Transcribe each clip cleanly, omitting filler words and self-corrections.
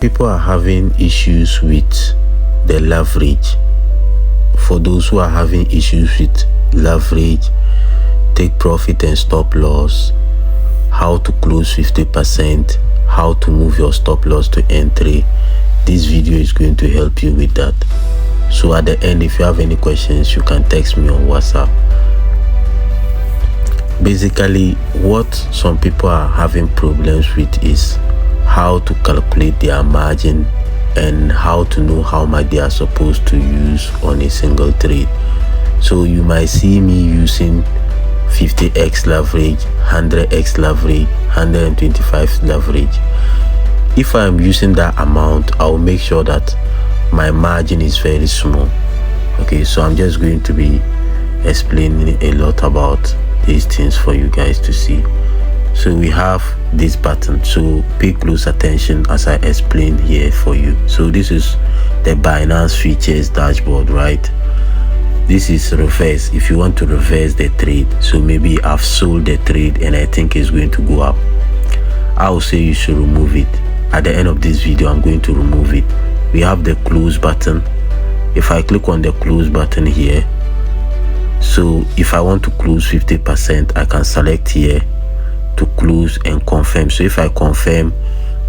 people are having issues with the leverage. For those who are having issues with leverage, take profit and stop loss, how to close 50%, how to move your stop loss to entry, this video is going to help you with that. So at the end, if you have any questions, you can text me on WhatsApp. Basically, what some people are having problems with is how to calculate their margin and how to know how much they are supposed to use on a single trade. So you might see me using 50x leverage, 100x leverage, 125 leverage. If I am using that amount, I will make sure that my margin is very small. Okay, so I'm just going to be explaining a lot about these things for you guys to see. So we have this button, so pay close attention as I explain here for you. So this is the Binance Futures dashboard, right? This is reverse. If you want to reverse the trade, so maybe I've sold the trade and I think it's going to go up, I will say you should remove it. At the end of this video, I'm going to remove it. We have the close button. If I click on the close button here, so if I want to close 50%, I can select here to close and confirm. So if I confirm,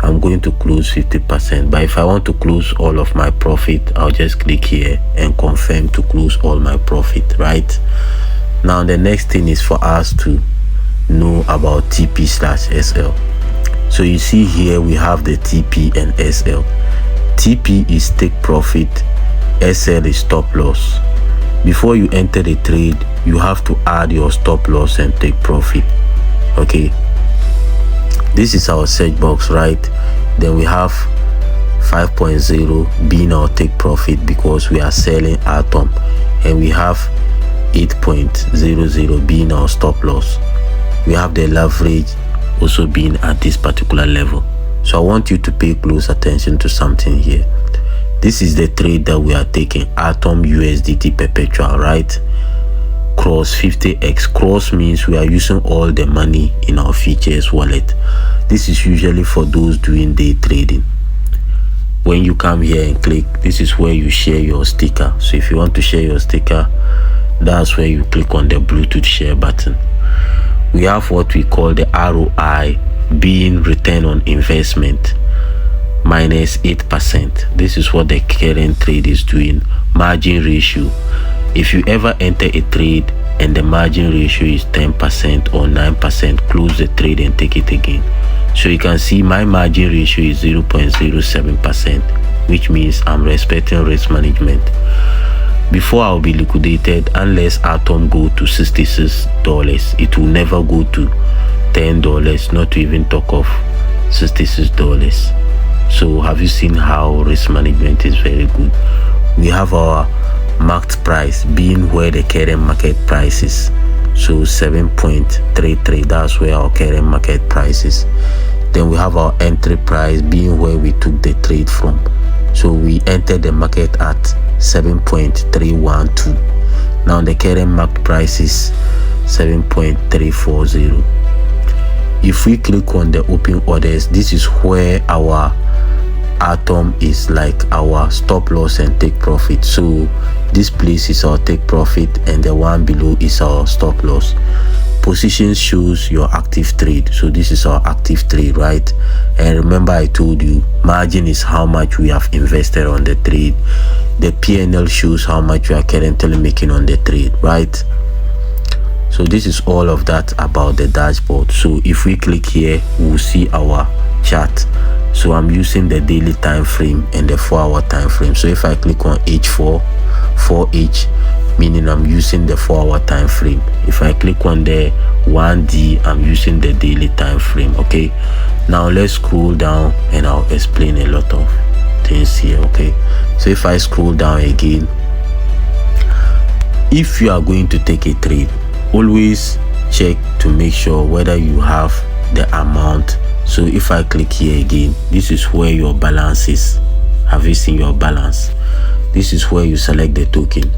I'm going to close 50%, but if I want to close all of my profit, I'll just click here and confirm to close all my profit. Right now, the next thing is for us to know about TP/SL. So you see here we have the TP and SL. TP is take profit, SL is stop loss. Before you enter the trade, you have to add your stop loss and take profit. Okay, this is our search box, right? Then we have 5.0 being our take profit because we are selling Atom, and we have 8.00 being our stop loss. We have the leverage also being at this particular level. So I want you to pay close attention to something here. This is the trade that we are taking, Atom USDT perpetual, right? Cross 50x. Cross means we are using all the money in our futures wallet. This is usually for those doing day trading. When you come here and click, this is where you share your sticker. So if you want to share your sticker, that's where you click on the Bluetooth share button. We have what we call the ROI, being return on investment, minus 8%. This is what the current trade is doing. Margin ratio, if you ever enter a trade and the margin ratio is 10% or 9%, close the trade and take it again. So you can see my margin ratio is 0.07%, which means I'm respecting risk management. Before I'll be liquidated, unless Atom go to $66, it will never go to $10, not to even talk of $66. So have you seen how risk management is very good? We have our marked price being where the current market price is. So 7.33, that's where our current market price is. Then we have our entry price being where we took the trade from. So we entered the market at 7.312. Now the current market price is 7.340. If we click on the open orders, this is where our Atom is like our stop loss and take profit. So this place is our take profit and the one below is our stop loss. Position shows your active trade. So this is our active trade, right? And remember I told you margin is how much we have invested on the trade. The P&L shows how much we are currently making on the trade, right? So this is all of that about the dashboard. So if we click here, we'll see our chart. So I'm using the daily time frame and the 4-hour time frame. So if I click on H4 4H, meaning I'm using the 4-hour time frame. If I click on the 1D, I'm using the daily time frame. Okay, now let's scroll down and I'll explain a lot of things here. Okay, so if I scroll down again, if you are going to take a trade, always check to make sure whether you have the amount. So if I click here again, this is where your balance is. Have you seen your balance? This is where you select the token.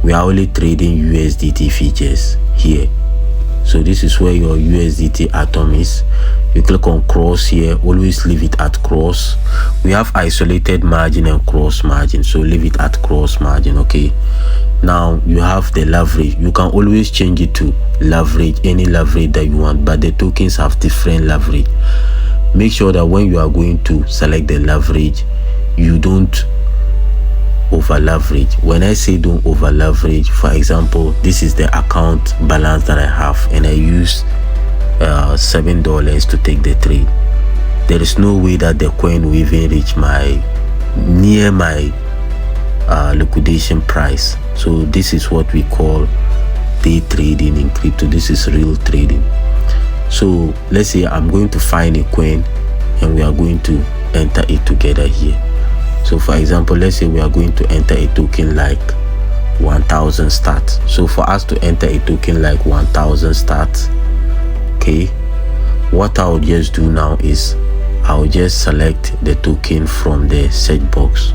We are only trading USDT features here. So this is where your USDT atom is. You click on cross here, always leave it at cross. We have isolated margin and cross margin, so leave it at cross margin. Okay, now you have the leverage. You can always change it to leverage, any leverage that you want, but the tokens have different leverage. Make sure that when you are going to select the leverage, you don't over leverage. When I say don't over leverage, for example, this is the account balance that I have, and I use $7 to take the trade. There is no way that the coin will even reach near my liquidation price. So this is what we call day trading in crypto. This is real trading. So let's say I'm going to find a coin and we are going to enter it together here. So for example, let's say we are going to enter a token like 1000 start. So for us to enter a token like 1000 start, okay, what I'll just do now is I'll just select the token from the search box.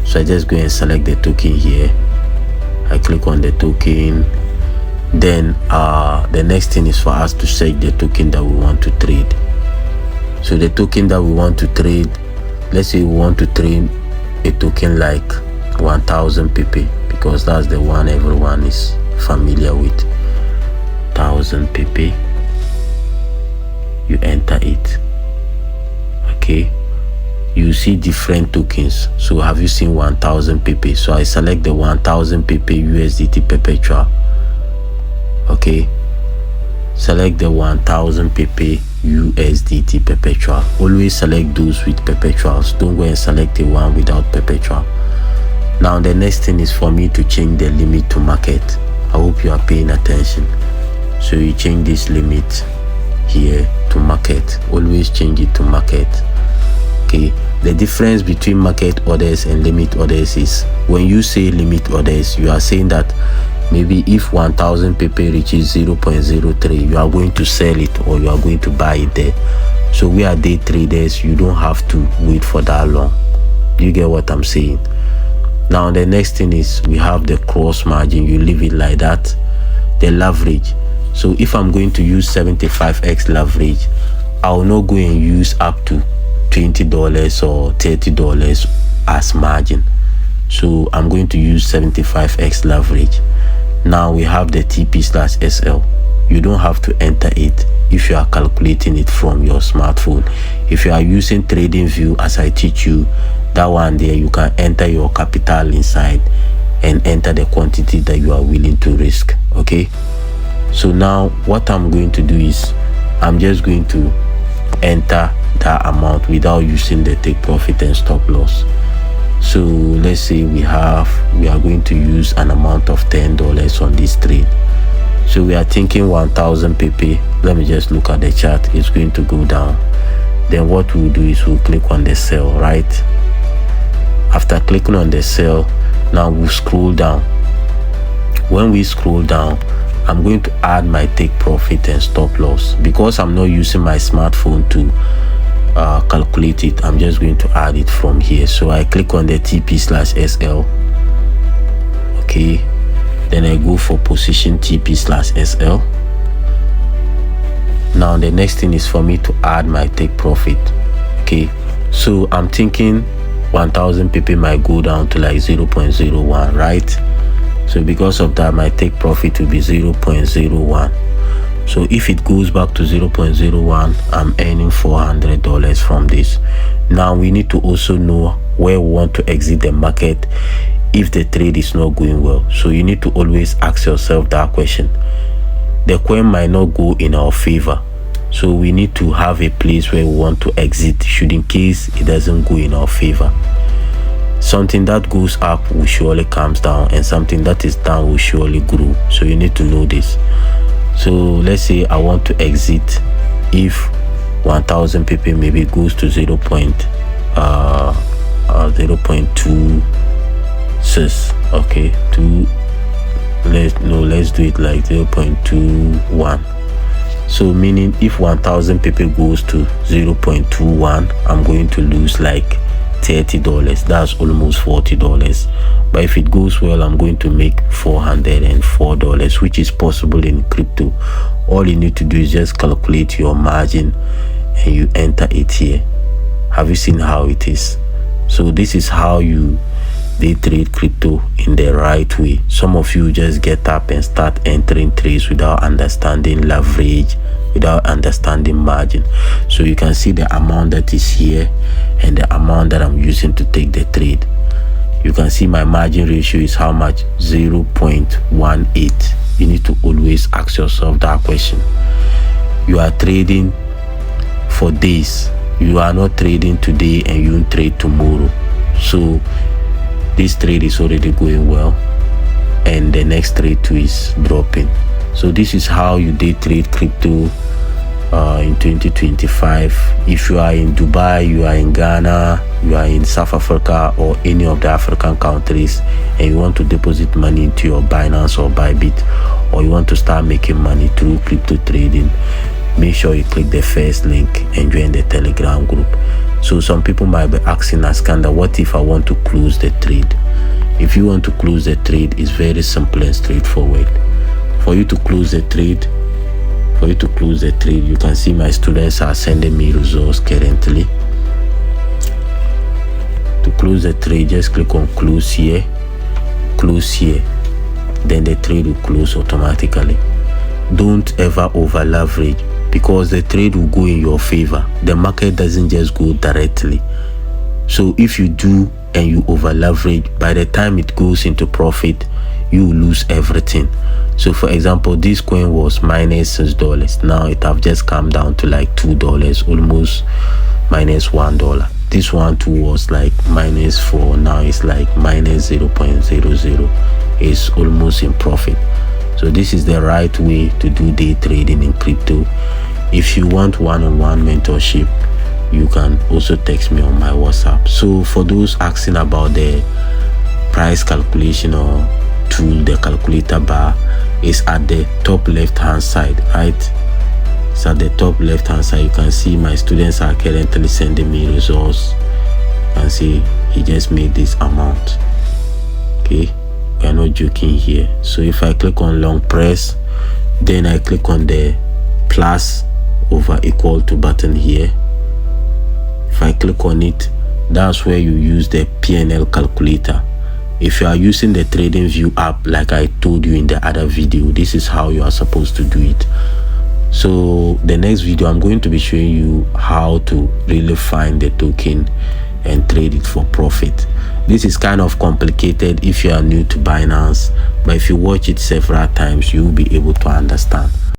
So I just go and select the token here. I click on the token. Then the next thing is for us to search the token that we want to trade. So the token that we want to trade, let's say we want to trade a token like 1000 pp, because that's the one everyone is familiar with. 1000 pp. You enter it. Okay, you see different tokens. So have you seen 1000 pp? So I select the 1000 pp USDT perpetual. Okay, select the 1000 pp USDT perpetual. Always select those with perpetuals. Don't go and select the one without perpetual. Now the next thing is for me to change the limit to market. I hope you are paying attention. So you change this limit here to market. Always change it to market. Okay, the difference between market orders and limit orders is when you say limit orders, you are saying that maybe if 1000 pp reaches 0.03, you are going to sell it or you are going to buy it there. So we are day traders, you don't have to wait for that long. You get what I'm saying? Now the next thing is we have the cross margin. You leave it like that. The leverage. So if I'm going to use 75x leverage, I will not go and use up to $20 or $30 as margin. So I'm going to use 75x leverage. Now we have the TP/SL. You don't have to enter it if you are calculating it from your smartphone. If you are using TradingView as I teach you, that one there, you can enter your capital inside and enter the quantity that you are willing to risk. Okay, so now what I'm going to do is I'm just going to enter that amount without using the take profit and stop loss. So let's say we are going to use an amount of $10 on this trade. So we are thinking 1000 pp. Let me just look at the chart. It's going to go down. Then what we'll do is we'll click on the sell, right? After clicking on the sell, now we'll scroll down. When we scroll down, I'm going to add my take profit and stop loss. Because I'm not using my smartphone to calculate it, I'm just going to add it from here. So I click on the TP/SL. Okay, then I go for position TP/SL. Now the next thing is for me to add my take profit. Okay, so I'm thinking 1000 pp might go down to like 0.01, right? So because of that, my take profit will be 0.01. So if it goes back to 0.01, I'm earning $400 from this. Now we need to also know where we want to exit the market if the trade is not going well. So you need to always ask yourself that question. The coin might not go in our favor, so we need to have a place where we want to exit should in case it doesn't go in our favor. Something that goes up will surely comes down, and something that is down will surely grow. So you need to know this. So let's say I want to exit if 1000 pp maybe goes to 0.26. Okay, let's do it like 0.21. So meaning if 1000 pp goes to 0.21, I'm going to lose like $30. That's almost $40. But if it goes well, I'm going to make $404, which is possible in crypto. All you need to do is just calculate your margin and you enter it here. Have you seen how it is? So this is how you day trade crypto in the right way. Some of you just get up and start entering trades without understanding leverage, without understanding margin. So you can see the amount that is here and the amount that I'm using to take the trade. You can see my margin ratio is how much? 0.18. You need to always ask yourself that question. You are trading for days. You are not trading today and you won't trade tomorrow. So this trade is already going well and the next trade too is dropping. So this is how you day trade crypto in 2025. If you are in Dubai, you are in Ghana, you are in South Africa or any of the African countries, and you want to deposit money into your Binance or Bybit, or you want to start making money through crypto trading, make sure you click the first link and join the Telegram group. So some people might be asking Askanda, what if I want to close the trade? If you want to close the trade, it's very simple and straightforward. For you to close the trade, you can see my students are sending me results currently. To close the trade, just click on close here, then the trade will close automatically. Don't ever over leverage, because the trade will go in your favor. The market doesn't just go directly. So if you do and you over leverage, by the time it goes into profit, you will lose everything. So for example, this coin was minus $6. Now it have just come down to like $2, almost minus $1. This one too was like minus 4. Now it's like minus 0.00. It's almost in profit. So this is the right way to do day trading in crypto. If you want one-on-one mentorship, you can also text me on my WhatsApp. So for those asking about the price calculation or tool, the calculator bar is at the top left hand side, right? It's at the top left hand side. You can see my students are currently sending me results. You can see he just made this amount. Okay, we are not joking here. So if I click on long press, then I click on the plus over equal to button here. If I click on it, that's where you use the PNL calculator. If you are using the trading view app, like I told you in the other video, this is how you are supposed to do it. So the next video, I'm going to be showing you how to really find the token and trade it for profit. This is kind of complicated if you are new to Binance, but if you watch it several times, you will be able to understand.